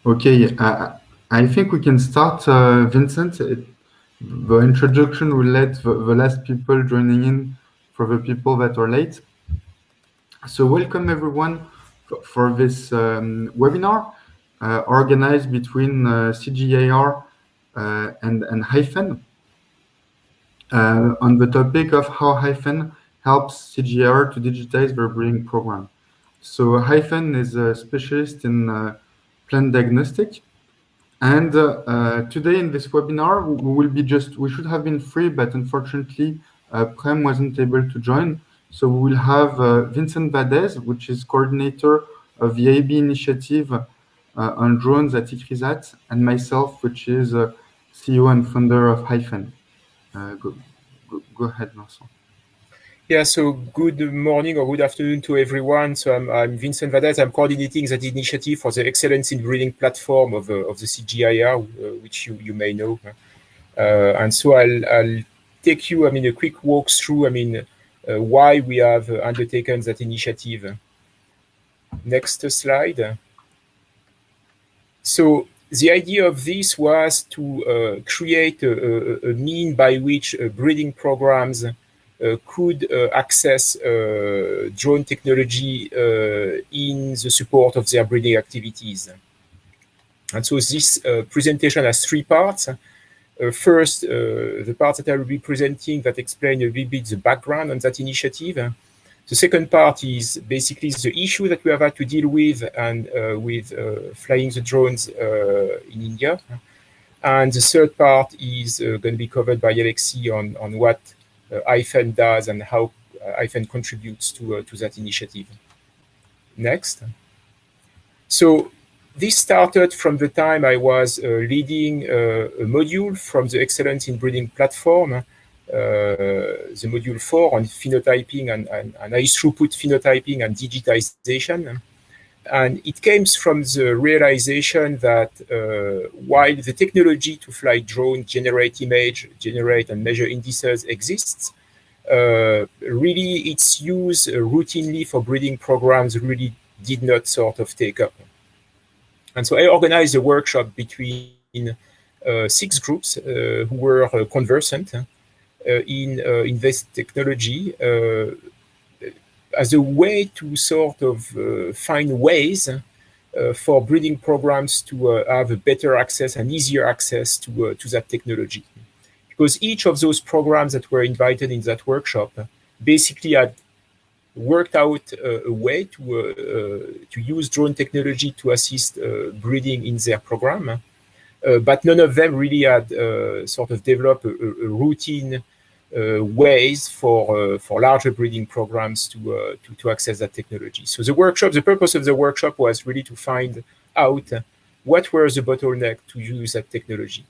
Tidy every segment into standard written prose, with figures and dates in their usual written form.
Okay, I think we can start, Vincent. The introduction will let the last people joining in for the people that are late. So welcome everyone for this webinar organized between CGIAR and Hiphen on the topic of how Hiphen helps CGIAR to digitize their breeding program. So Hiphen is a specialist in plant diagnostic. And today in this webinar, we should have been free, but unfortunately, Prem wasn't able to join. So we will have Vincent Vadez, which is coordinator of the AB initiative on drones at ICRISAT, and myself, which is CEO and founder of Hiphen. Go ahead, Vincent. Yeah, so good morning or good afternoon to everyone. So I'm Vincent Vadez. I'm coordinating that initiative for the Excellence in Breeding platform of the CGIAR, which you may know. And so I'll take you, a quick walk through, why we have undertaken that initiative. Next slide. So the idea of this was to create a mean by which breeding programs could access drone technology in the support of their breeding activities. And so this presentation has three parts. First, the part that I will be presenting that explain a little bit the background on that initiative. The second part is basically the issue that we have had to deal with and with flying the drones in India. And the third part is going to be covered by Alexis on what Hiphen does and how Hiphen contributes to that initiative. Next. So this started from the time I was leading a module from the Excellence in Breeding platform, the module 4 on phenotyping and high throughput phenotyping and digitization. And it came from the realization that while the technology to fly drones, generate image, generate and measure indices exists, really its use routinely for breeding programs really did not sort of take up. And so I organized a workshop between 6 groups who were conversant in this technology as a way to sort of find ways for breeding programs to have a better access and easier access to that technology. Because each of those programs that were invited in that workshop basically had worked out a way to use drone technology to assist breeding in their program. But none of them really had sort of developed a routine ways for larger breeding programs to access that technology. So the purpose of the workshop was really to find out what were the bottlenecks to use that technology.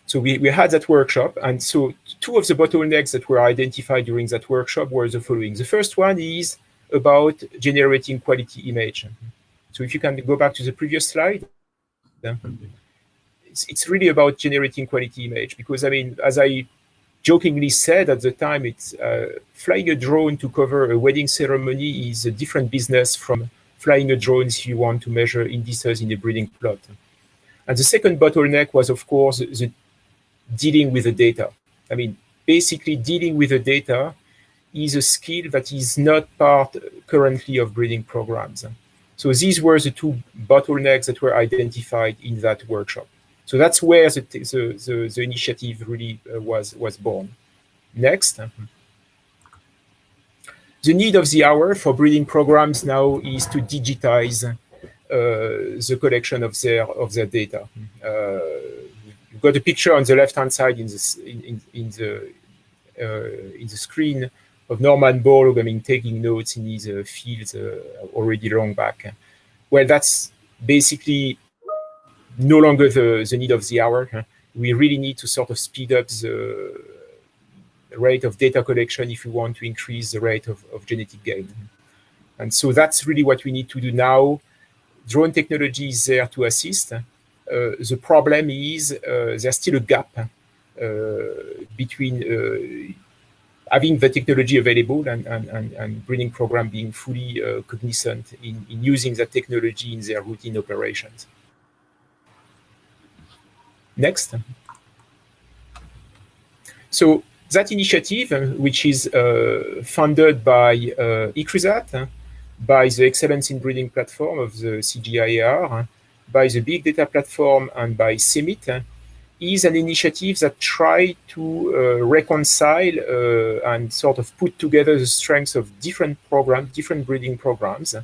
So we had that workshop, and so 2 of the bottlenecks that were identified during that workshop were the following. The first one is about generating quality image. So if you can go back to the previous slide. It's really about generating quality image because, as I jokingly said at the time, it's flying a drone to cover a wedding ceremony is a different business from flying a drone if you want to measure indices in a breeding plot. And the second bottleneck was, of course, the dealing with the data. Basically dealing with the data is a skill that is not part currently of breeding programs. So these were the 2 bottlenecks that were identified in that workshop. So that's where the initiative really was born. Next. The need of the hour for breeding programs now is to digitize the collection of their data. You've got a picture on the left-hand side in the screen of Norman Borg, taking notes in his fields already long back. Well, that's basically no longer the need of the hour. We really need to sort of speed up the rate of data collection if we want to increase the rate of genetic gain. And so that's really what we need to do now. Drone technology is there to assist. The problem is there's still a gap between having the technology available and breeding program being fully cognizant in using that technology in their routine operations. Next. So that initiative, which is funded by ICRISAT, by the Excellence in Breeding platform of the CGIAR, by the Big Data platform, and by CEMIT, is an initiative that tries to reconcile and sort of put together the strengths of different programs, different breeding programs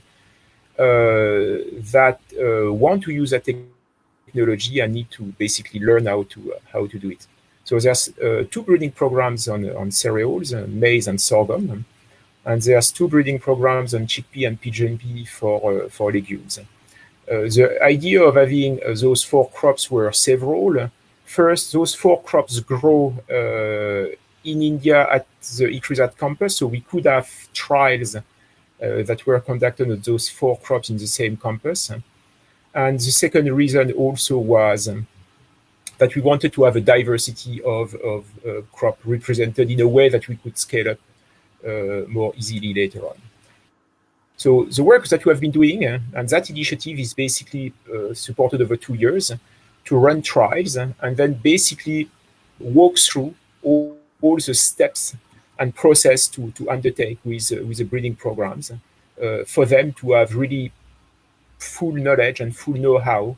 that want to use that technology and need to basically learn how to do it. So there's two breeding programs on cereals, maize and sorghum, and there's two breeding programs on chickpea and pigeon pea for legumes. The idea of having those four crops were several. First, those four crops grow in India at the ICRISAT campus, so we could have trials that were conducted on those four crops in the same campus. And the second reason also was that we wanted to have a diversity of crop represented in a way that we could scale up more easily later on. So the work that we have been doing, and that initiative is basically supported over 2 years to run trials and then basically walk through all the steps and process to undertake with the breeding programs for them to have really full knowledge and full know-how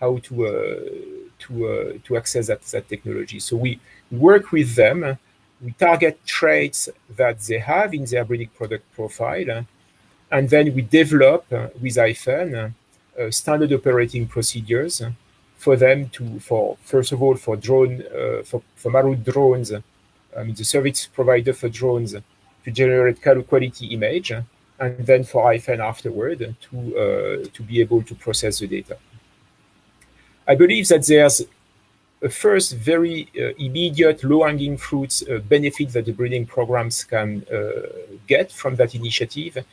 how to access that technology. So we work with them. We target traits that they have in their breeding product profile, and then we develop with Hiphen standard operating procedures for them first of all, for Marut Drones, the service provider for drones, to generate quality image, and then for Hiphen afterward to be able to process the data. I believe that there's a first very immediate low-hanging fruits benefit that the breeding programs can get from that initiative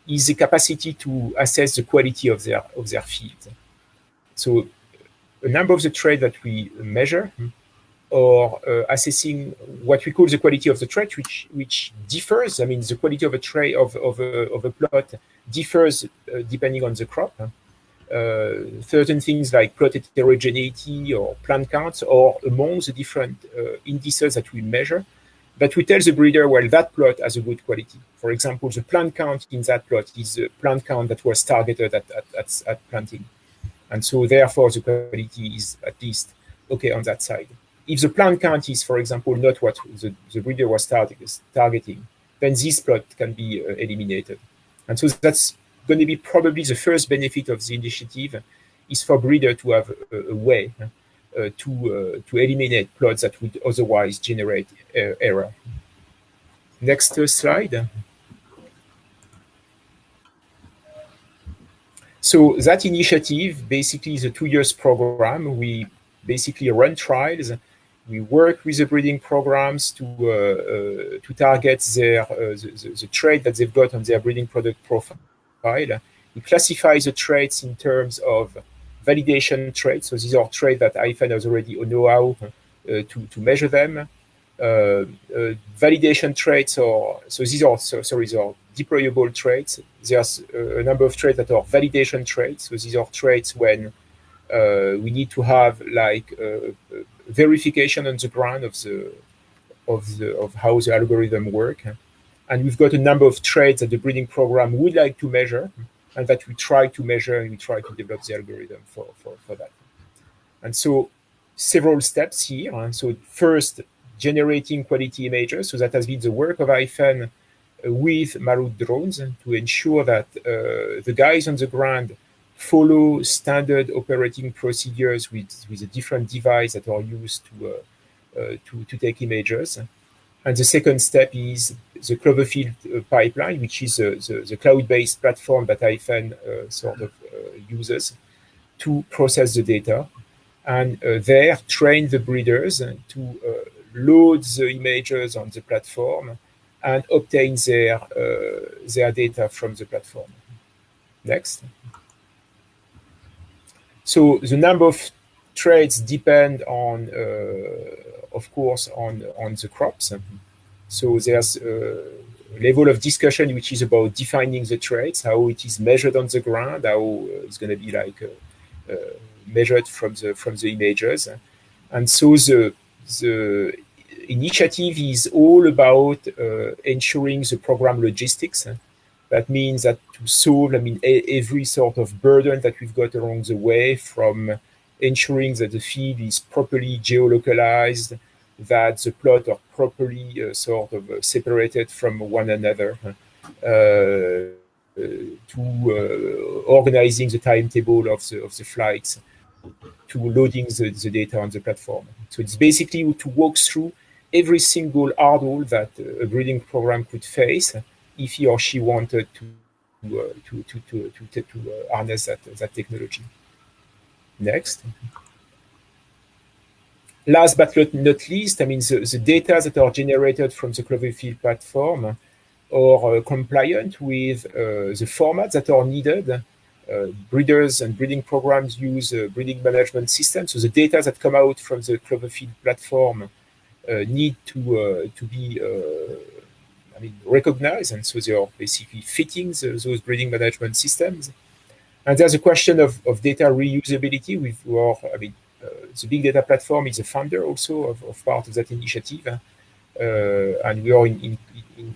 is the capacity to assess the quality of their field. So a number of the traits that we measure or assessing what we call the quality of the trait, which differs. I mean, the quality of a trait of a plot differs depending on the crop. Certain things like plot heterogeneity or plant counts, or among the different indices that we measure, that we tell the breeder, well, that plot has a good quality. For example, the plant count in that plot is the plant count that was targeted at planting. And so therefore the quality is at least okay on that side. If the plant count is, for example, not what the breeder was targeting, then this plot can be eliminated. And so that's going to be probably the first benefit of the initiative, is for breeder to have a way to eliminate plots that would otherwise generate error. Next slide. So that initiative basically is a 2 years program. We basically run trials. We work with the breeding programs to target the trait that they've got on their breeding product profile. We classify the traits in terms of validation traits. So these are traits that Hiphen has already know-how to measure them. Validation traits, these are deployable traits. There's a number of traits that are validation traits. So these are traits when we need to have like verification on the ground of how the algorithm work. And we've got a number of traits that the breeding program would like to measure, and that we try to measure, and we try to develop the algorithm for that. And so several steps here. And so first, generating quality images. So that has been the work of Hiphen with Marut Drones to ensure that the guys on the ground follow standard operating procedures with a different device that are used to take images. And the second step is the Cloverfield pipeline, which is the cloud-based platform that Hiphen uses to process the data, and there train the breeders to load the images on the platform and obtain their data from the platform. Next. So the number of traits depend on, of course, on the crops. So there's a level of discussion which is about defining the traits, how it is measured on the ground, how it's going to be like measured from the images, and so the initiative is all about ensuring the program logistics. That means that to solve, every sort of burden that we've got along the way, from ensuring that the feed is properly geolocalized, that the plot are properly separated from one another, to organizing the timetable of the flights, to loading the data on the platform. So it's basically to walk through every single hurdle that a breeding program could face if he or she wanted to harness that technology. Next. Last but not least, the data that are generated from the Cloverfield platform are compliant with the formats that are needed. Breeders and breeding programs use breeding management systems. So the data that come out from the Cloverfield platform need to be recognized, and so they are basically fitting those breeding management systems. And there's a question of data reusability. The big data platform is a funder also of part of that initiative, and we are in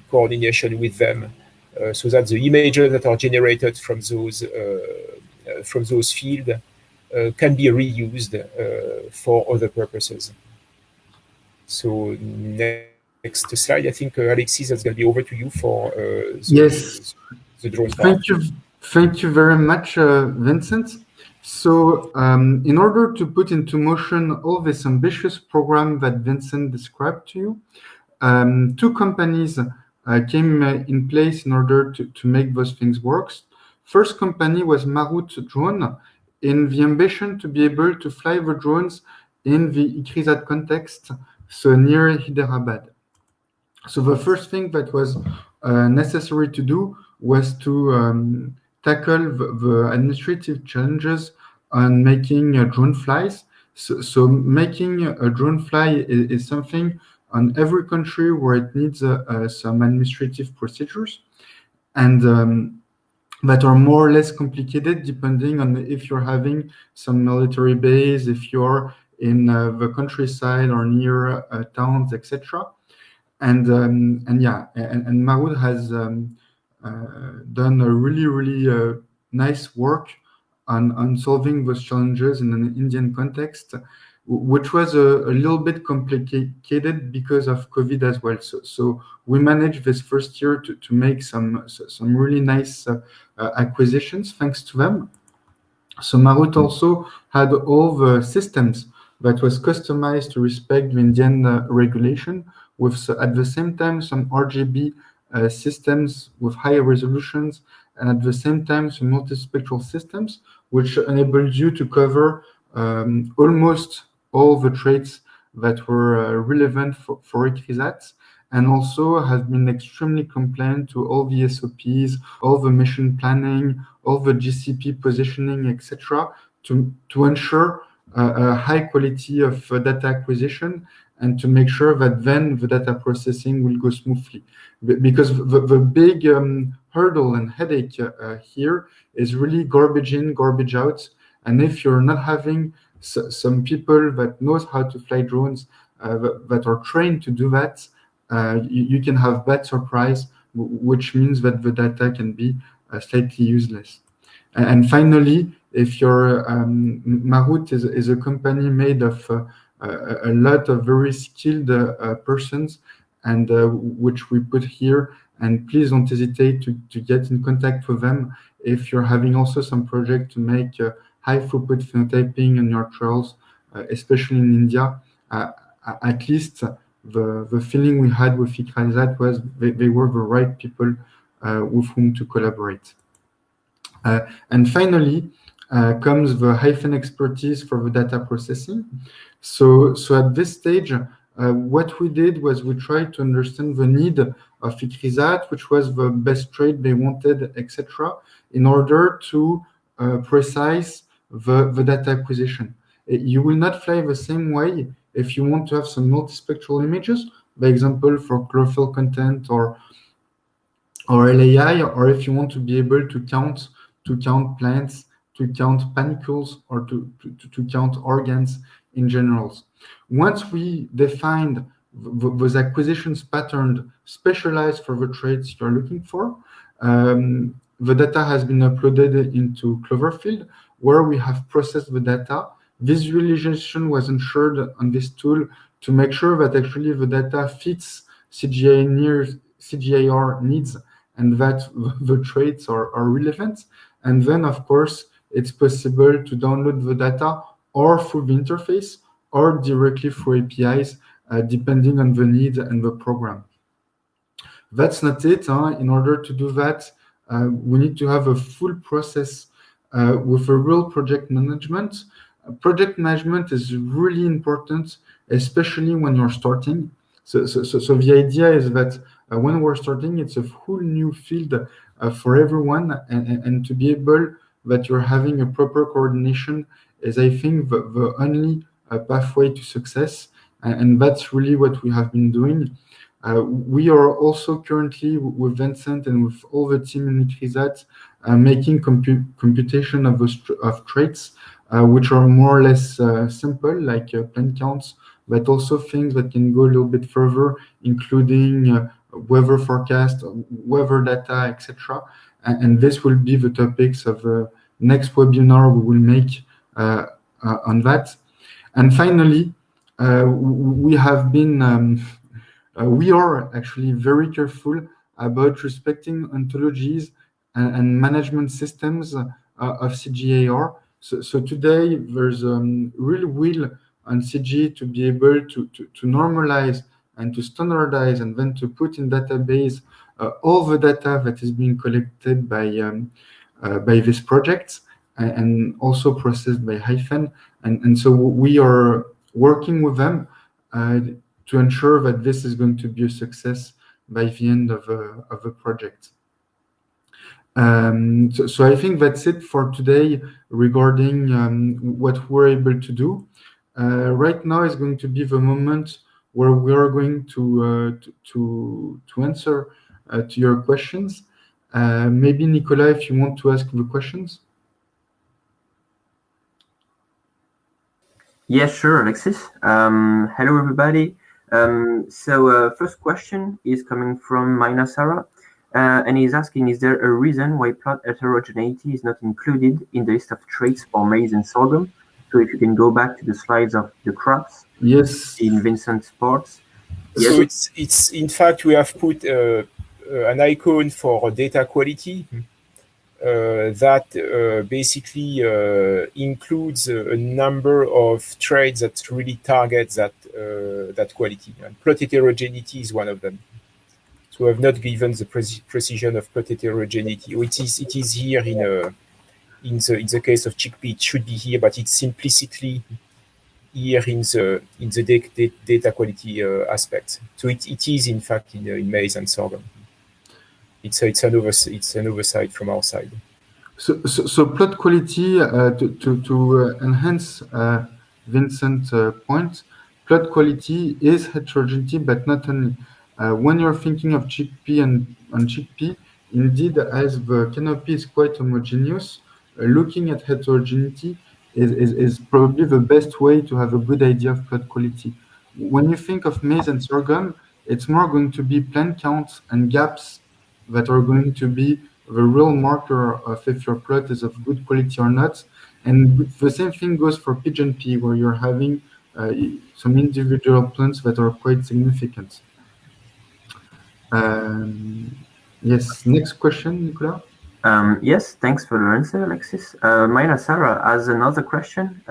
coordination with them, so that the images that are generated from those fields can be reused for other purposes. So next slide, I think Alexis, that's going to be over to you for the drone part. Thank you very much, Vincent. So in order to put into motion all this ambitious program that Vincent described to you, two companies came in place in order to make those things work. First company was Marut Drone, in the ambition to be able to fly the drones in the ICRISAT context, so near Hyderabad. So the first thing that was necessary to do was to tackle the administrative challenges on making drone flies. So making a drone fly is something on every country where it needs some administrative procedures, and that are more or less complicated depending on if you're having some military base, if you're in the countryside or near towns, etc. And Marut has done a really nice work on solving those challenges in an Indian context, which was a little bit complicated because of COVID as well. So we managed this first year to make some really nice acquisitions thanks to them. So Marut also had all the systems that was customized to respect the Indian regulation, with at the same time some RGB systems with higher resolutions, and at the same time some multispectral systems, which enabled you to cover almost all the traits that were relevant for ICRISAT, and also have been extremely compliant to all the SOPs, all the mission planning, all the GCP positioning, etc., to ensure a high quality of data acquisition, and to make sure that then the data processing will go smoothly. Because the big hurdle and headache here is really garbage in, garbage out. And if you're not having some people that knows how to fly drones, that are trained to do that, you can have bad surprise, which means that the data can be slightly useless. And finally, if your Marut is a company made of a lot of very skilled persons, and which we put here, and please don't hesitate to get in contact with them if you're having also some project to make high throughput phenotyping on your trials, especially in India. At least the feeling we had with ICRISAT was they were the right people with whom to collaborate. And finally comes the Hiphen expertise for the data processing. So at this stage, what we did was we tried to understand the need of ICRISAT, which was the best trait they wanted, etc., in order to precise the data acquisition. You will not fly the same way if you want to have some multispectral images by example, for chlorophyll content or LAI, or if you want to be able to count plants, to count panicles, or to count organs in general. Once we defined those acquisitions patterns specialized for the traits you're looking for, the data has been uploaded into Cloverfield, where we have processed the data. Visualization was ensured on this tool to make sure that actually the data fits CGIAR needs and that the traits are relevant. And then, of course, it's possible to download the data or through the interface or directly through APIs, depending on the need and the program. That's not it. In order to do that, we need to have a full process with a real project management. Project management is really important, especially when you're starting. So the idea is that when we're starting, it's a whole new field for everyone, and to be able that you're having a proper coordination is, I think, the only pathway to success, and that's really what we have been doing. We are also currently with Vincent and with all the team in Digitize making computation of traits, which are more or less simple, like plant counts, but also things that can go a little bit further, including weather forecast, weather data, etc. And this will be the topics of the next webinar we will make on that. And finally, we have been we are actually very careful about respecting ontologies and management systems of CGIAR. So today there's real will on CG to be able to normalize and to standardize and then to put in database all the data that is being collected by this project and also processed by Hiphen. And so we are working with them to ensure that this is going to be a success by the end of the project. So I think that's it for today regarding what we're able to do. Right now is going to be the moment where we are going to answer to your questions. Maybe Nicolas, if you want to ask the questions. Yes, sure, Alexis. Hello, everybody. So first question is coming from Mina Sarah, and he's asking, is there a reason why plot heterogeneity is not included in the list of traits for maize and sorghum? So if you can go back to the slides of the crops. Yes. In Vincent's parts. Yes. So it's in fact, we have put an icon for data quality that basically includes a number of traits that really target that quality. And plot heterogeneity is one of them. So we have not given the precision of plot heterogeneity. It is here in the case of chickpea. It should be here, but it's implicitly here in the data quality aspect. So it is in fact in maize and sorghum. It's an oversight from our side. So plot quality to enhance Vincent's point. Plot quality is heterogeneity, but not only. When you're thinking of chickpea and chickpea, indeed, as the canopy is quite homogeneous, looking at heterogeneity is probably the best way to have a good idea of plot quality. When you think of maize and sorghum, it's more going to be plant counts and gaps that are going to be the real marker of if your plot is of good quality or not. And the same thing goes for pigeon pea, where you're having some individual plants that are quite significant. Yes, next question, Nicolas. Yes, thanks for the answer, Alexis. Mina Sarah has another question.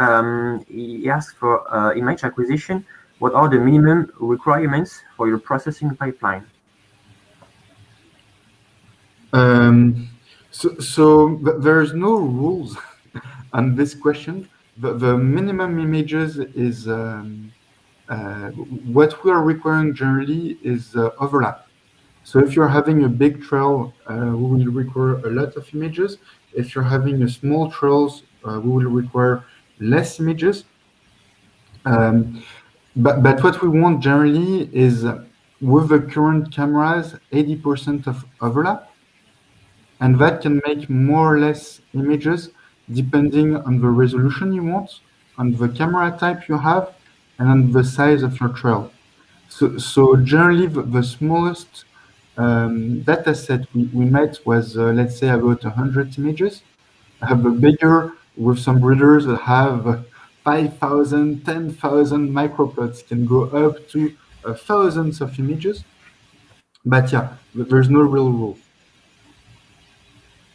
He asks for image acquisition. What are the minimum requirements for your processing pipeline? So there's no rules on this question. The minimum images is what we are requiring generally is overlap. So if you're having a big trail, we will require a lot of images. If you're having a small trails, we will require less images. But what we want generally is with the current cameras, 80% of overlap, and that can make more or less images depending on the resolution you want, on the camera type you have, and on the size of your trail. So generally, the smallest data set we made was, let's say, about 100 images. I have a bigger with some readers that have 5,000, 10,000 microplots, can go up to thousands of images. But yeah, there's no real rule.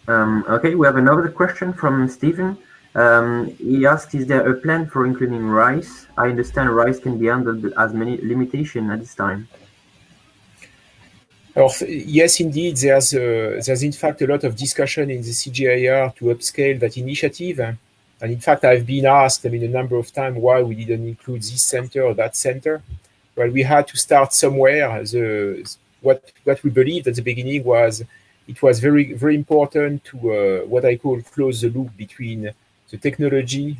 Okay, we have another question from Stephen. He asks, is there a plan for including rice? I understand rice can be handled but has many limitations at this time. Yes, indeed, there's in fact a lot of discussion in the CGIAR to upscale that initiative. And in fact, I've been asked, a number of times why we didn't include this center or that center. Well, we had to start somewhere. What we believed at the beginning was it was very, very important to what I call close the loop between the technology,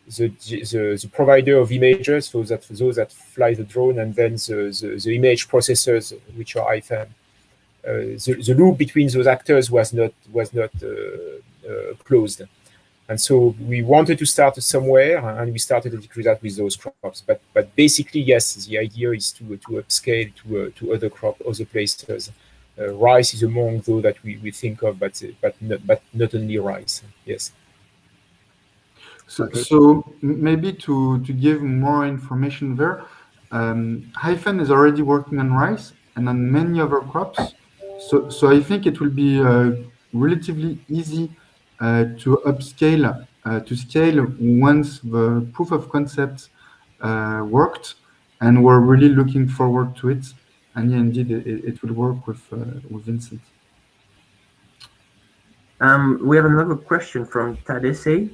the provider of images, so that those that fly the drone, and then the image processors, which are Hiphen. The loop between those actors was not closed. And so we wanted to start somewhere, and we started to do that with those crops. But basically, yes, the idea is to upscale to other other places. Rice is among those that we think of, but not only rice. Yes. So maybe to give more information there, Hiphen is already working on rice and on many other crops. So I think it will be relatively easy to upscale, to scale once the proof of concept worked, and we're really looking forward to it. And yeah, indeed, it will work with Vincent. We have another question from Tadesse.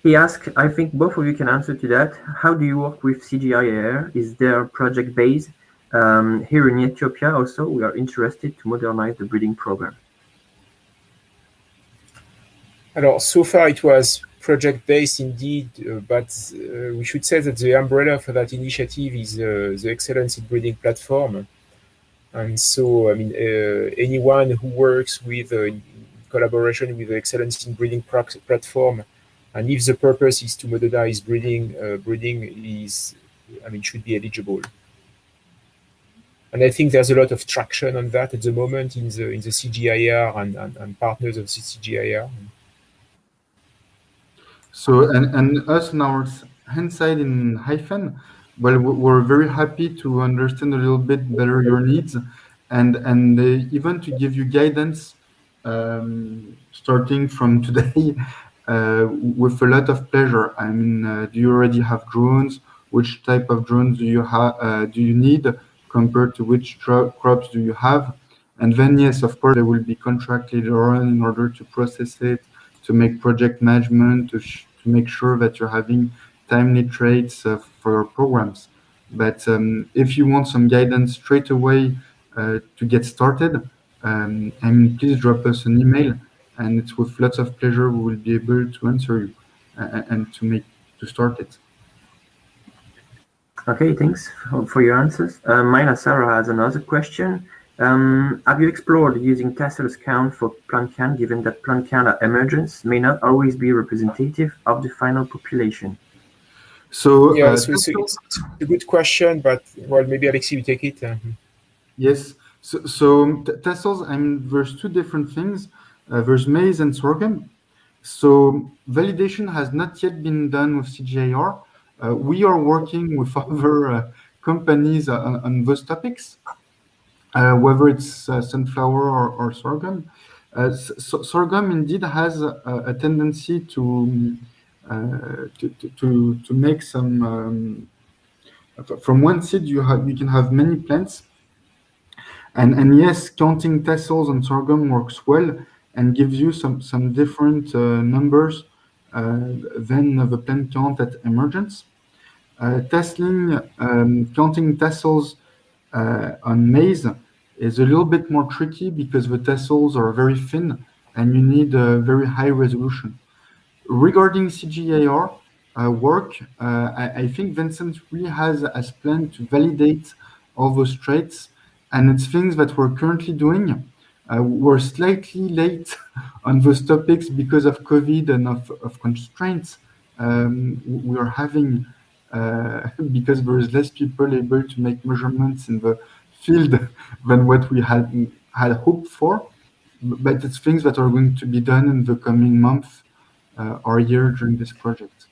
He asked, I think both of you can answer to that. How do you work with CGIAR? Is there project base? Here in Ethiopia also, we are interested to modernize the breeding program. So far it was project-based indeed, but we should say that the umbrella for that initiative is the Excellence in Breeding platform. And so, anyone who works with in collaboration with the Excellence in Breeding platform, and if the purpose is to modernize breeding, should be eligible. And I think there's a lot of traction on that at the moment in the CGIAR and partners of the CGIAR. So, and us on our hand side in Hiphen, well, we're very happy to understand a little bit better your needs, and even to give you guidance starting from today with a lot of pleasure. Do you already have drones? Which type of drones do you have? Do you need compared to which crops do you have? And then yes, of course, there will be contract later on in order to process it, to make project management, to make sure that you're having timely traits for your programs. But if you want some guidance straight away to get started, please drop us an email, and it's with lots of pleasure we will be able to answer you and to start it. Okay, thanks for your answers. Mina Sarah has another question. Have you explored using tassels count for plant count, given that plant count at emergence may not always be representative of the final population? So, it's a good question, but maybe Alexis, you take it. Yes. So tassels, there's two different things. There's maize and sorghum. So validation has not yet been done with CGIAR. We are working with other companies on those topics. Whether it's sunflower or sorghum. Sorghum indeed has a tendency to make some. From one seed, you can have many plants, and yes, counting tassels on sorghum works well and gives you some different numbers than the plant count at emergence. Tasseling, counting tassels on maize is a little bit more tricky because the tassels are very thin and you need a very high resolution. Regarding CGIAR work, I think Vincent really has as planned to validate all those traits. And it's things that we're currently doing. We're slightly late on those topics because of COVID and of constraints we are having because there is less people able to make measurements in the field than what we had hoped for. But it's things that are going to be done in the coming month or year during this project.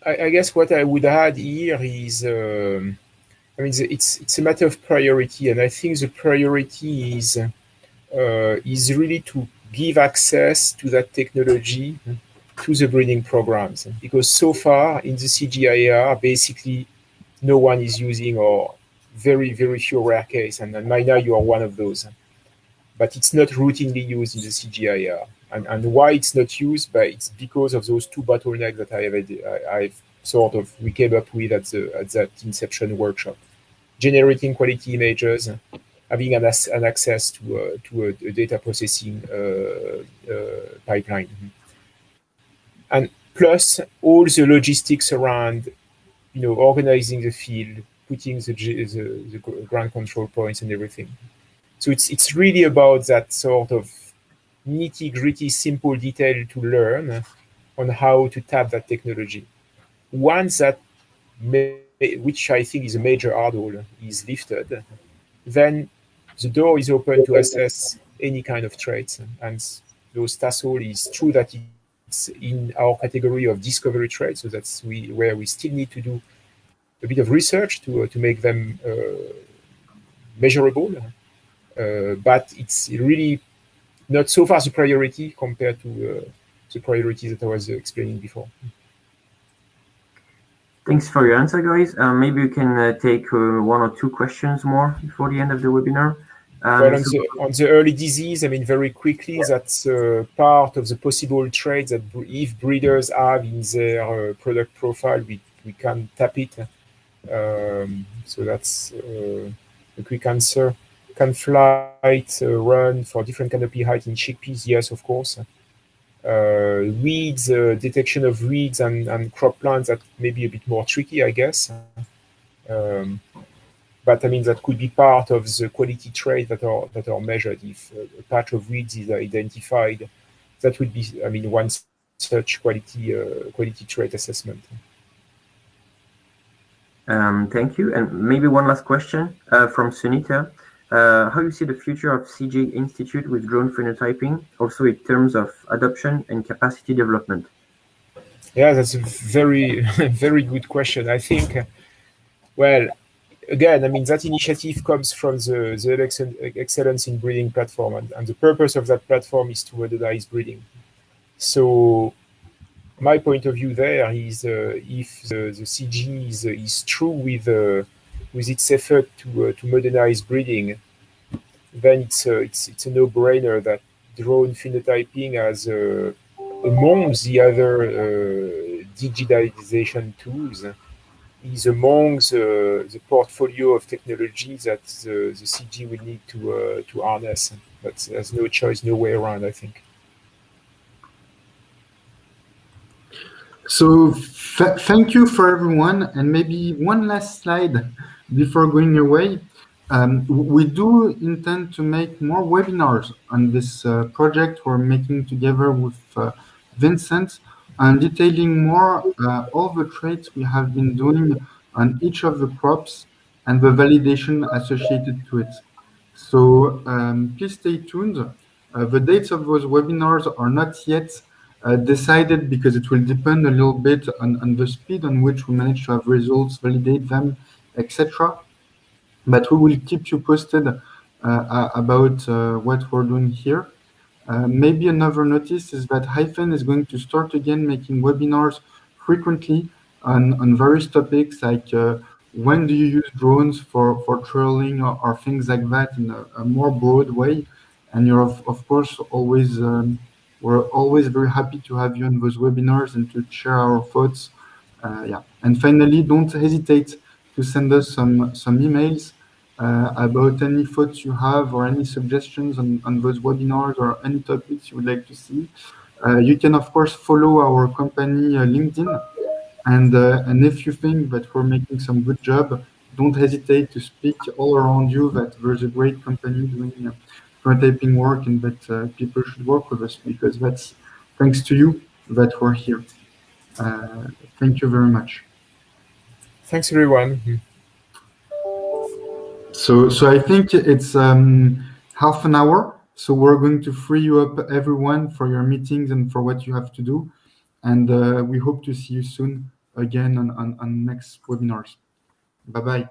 I guess what I would add here is, I mean, it's a matter of priority, and I think the priority is really to give access to that technology to the breeding programs, because so far in the CGIAR, basically no one is using, or very few rare cases, and Mina, you are one of those. But it's not routinely used in the CGIAR. And why it's not used? But it's because of those two bottlenecks that I've sort of we came up with at that inception workshop: generating quality images, having an access to a data processing pipeline, and plus all the logistics around, organizing the field, putting the ground control points and everything. So it's really about that sort of nitty-gritty, simple detail to learn on how to tap that technology. Once that, which I think is a major hurdle, is lifted, then the door is open to assess any kind of traits. And those tassel is true that it's in our category of discovery traits, so that's where we still need to do a bit of research to make them measurable. But it's really not so far the priority compared to the priorities that I was explaining before. Thanks for your answer, guys. Maybe we can take one or two questions more before the end of the webinar. Well, on the early disease, I mean, very quickly, that's part of the possible traits that if breeders have in their product profile, we can tap it. So that's a quick answer. Can flight run for different canopy height in chickpeas? Yes, of course. Weeds, detection of weeds and crop plants, that may be a bit more tricky, I guess. But I mean, that could be part of the quality trait that are measured. If a patch of weeds is identified, that would be, I mean, one such quality trait assessment. Thank you. And maybe one last question from Sunita. How do you see the future of CG Institute with drone phenotyping, also in terms of adoption and capacity development? Yeah, that's a very, very good question. I think, well, again, I mean, that initiative comes from the Excellence in Breeding platform, and the purpose of that platform is to modernize breeding. So my point of view there is, if the CG is true with its effort to modernize breeding, then it's a no-brainer that drone phenotyping, as among the other digitization tools, is among the portfolio of technologies that the CG will need to harness. But there's no choice, no way around, I think. So thank you for everyone. And maybe one last slide before going away. We do intend to make more webinars on this project we're making together with Vincent, and detailing more all the traits we have been doing on each of the crops and the validation associated to it. So please stay tuned. The dates of those webinars are not yet decided, because it will depend a little bit on the speed on which we manage to have results, validate them, etc. But we will keep you posted about what we're doing here. Maybe another notice is that Hiphen is going to start again making webinars frequently on various topics, like when do you use drones for trolling or things like that, in a more broad way. And you're of course always we're always very happy to have you in those webinars and to share our thoughts. Yeah. And finally, don't hesitate to send us some emails about any thoughts you have or any suggestions on those webinars or any topics you would like to see. You can, of course, follow our company LinkedIn. And if you think that we're making some good job, don't hesitate to speak all around you that there's a great company doing prototyping work and that people should work with us, because that's thanks to you that we're here. Thank you very much. Thanks, everyone. So I think it's half an hour. So we're going to free you up, everyone, for your meetings and for what you have to do. And we hope to see you soon again on next webinars. Bye-bye.